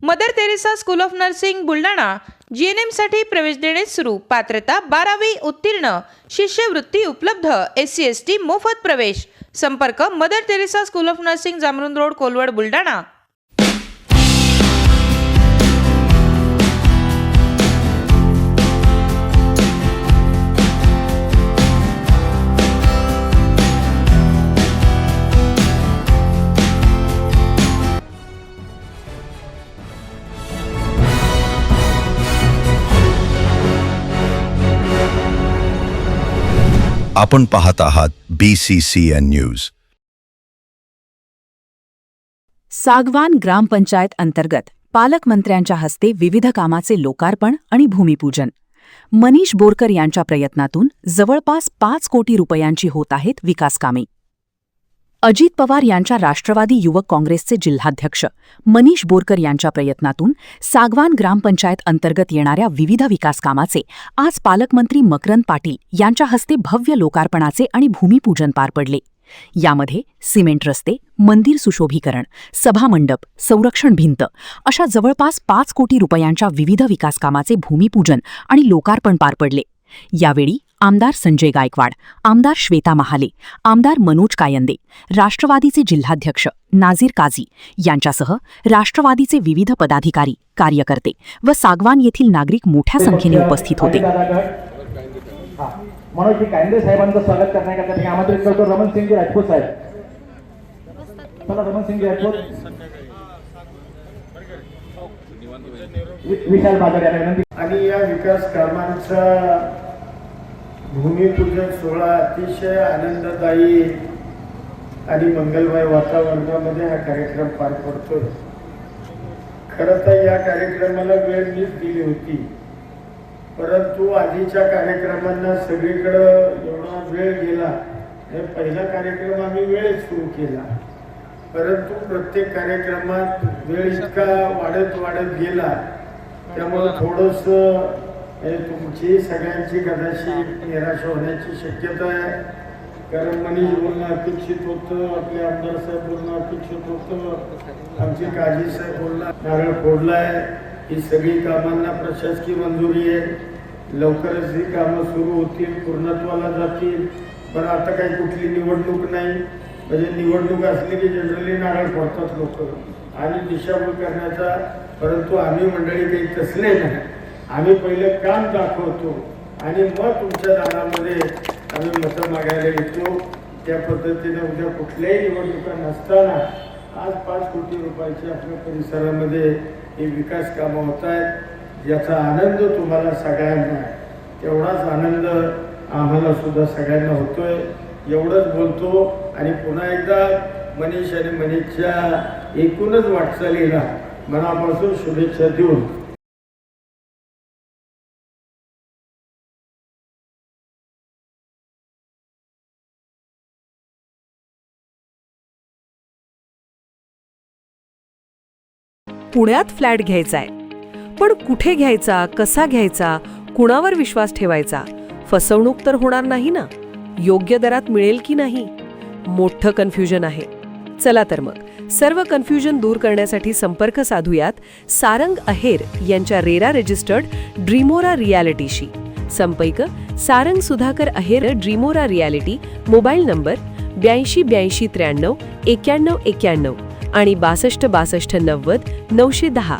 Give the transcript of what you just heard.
Mother Teresa school of nursing Buldhana GNM साठी प्रवेश देणे सुरू. पात्रता 12वी उत्तीर्ण. शिष्यवृत्ती उपलब्ध. SC ST मोफत प्रवेश. संपर्क Mother Teresa school of nursing, Jamrun road, Kolwad, Buldhana. आपण पाहत आहात BCCN न्यूज. सागवान ग्रामपंचायत अंतर्गत पालकमंत्र्यांच्या हस्ते विविध कामाचे लोकार्पण आणि भूमिपूजन. मनीष बोरकर यांच्या प्रयत्नातून जवळपास 5 कोटी रुपयांची होत आहेत विकासकामे. अजित पवार यांच्या राष्ट्रवादी युवक काँग्रेसचे जिल्हाध्यक्ष मनीष बोरकर यांच्या प्रयत्नातून सागवान ग्रामपंचायत अंतर्गत येणाऱ्या विविध विकासकामाचे आज पालकमंत्री मकरंद पाटील यांच्या हस्ते भव्य लोकार्पणाचे आणि भूमिपूजन पार पडले. यामध्ये सिमेंट रस्ते, मंदिर सुशोभीकरण, सभामंडप, संरक्षण भिंत अशा जवळपास 5 कोटी रुपयांच्या विविध विकासकामाचे भूमिपूजन आणि लोकार्पण पार पडले. यावेळी आमदार संजय गायकवाड, आमदार श्वेता महाले, आमदार मनोज कायंदे, राष्ट्रवादीचे जिल्हाध्यक्ष नाझीर काझी यांच्यासह राष्ट्रवादीचे विविध पदाधिकारी, कार्यकर्ते व सागवान येथील नागरिक मोठ्या संख्येने उपस्थित होते. मनोज कायंदे साहेबांचं स्वागत करण्याकरता आमंत्रित करतो रमण सिंग राजपूत साहेब. चला रमण सिंग राजपूत, विशाल बाजार यांना विनंती. आणि या विकास कामांचा भूमिपूजन सोहळा अतिशय आनंददायी आणि मंगलमय वातावरणामध्ये हा कार्यक्रम पार पडतो. खरं तर या कार्यक्रमाला वेळ मीच दिली होती, परंतु आधीच्या कार्यक्रमांना सगळीकडं एवढा वेळ गेला. पहिला कार्यक्रम आम्ही वेळेत सुरू केला, परंतु प्रत्येक कार्यक्रमात वेळ इतका वाढत गेला, त्यामुळं थोडंसं तुमची सगळ्यांची कदाचित निराशा होण्याची शक्यता आहे. कारण मनीष बोलणं अपेक्षित होतं, आपले आमदार साहेब बोलणं अपेक्षित होतं, आमची काळजी साहेब बोलणं, नारळ फोडलाय. ही सगळी कामांना प्रशासकीय मंजुरी आहे. लवकरच ही कामं सुरू होतील, पूर्णत्वाला जातील. पण आता काही कुठली निवडणूक नाही, म्हणजे निवडणूक असली की जनरली नारळ फोडतात लोक आणि दिशाभूल करण्याचा. परंतु आम्ही मंडळी काही तसले नाही. आम्ही पहिलं काम दाखवतो आणि मग तुमच्या दारामध्ये आम्ही मतं मागायला येतो. त्या पद्धतीने उद्या कुठल्याही निवडणुका नसताना आज 5 कोटी रुपयाची आपल्या परिसरामध्ये हे विकास कामं होत आहेत. याचा आनंद तुम्हाला सगळ्यांना आहे, तेवढाच आनंद आम्हाला सुद्धा सगळ्यांना होतोय. एवढंच बोलतो आणि पुन्हा एकदा मनीष आणि मनीषच्या एकूणच वाटचालीला मनापासून शुभेच्छा देऊन पुण्यात फ्लॅट घ्यायचाय, पण कुठे घ्यायचा, कसा घ्यायचा, कुणावर विश्वास ठेवायचा? फसवणूक तर होणार नाही ना? योग्य दरात मिळेल की नाही? मोठं कन्फ्युजन आहे. चला तर मग सर्व कन्फ्युजन दूर करण्यासाठी संपर्क साधूयात सारंग अहेर यांच्या रेरा रजिस्टर्ड ड्रीमोरा रियालिटीशी. संपर्क सारंग सुधाकर अहेर, ड्रीमोरा रियालिटी. मोबाईल नंबर 82 83 93 91 आणि 62 62 90 910.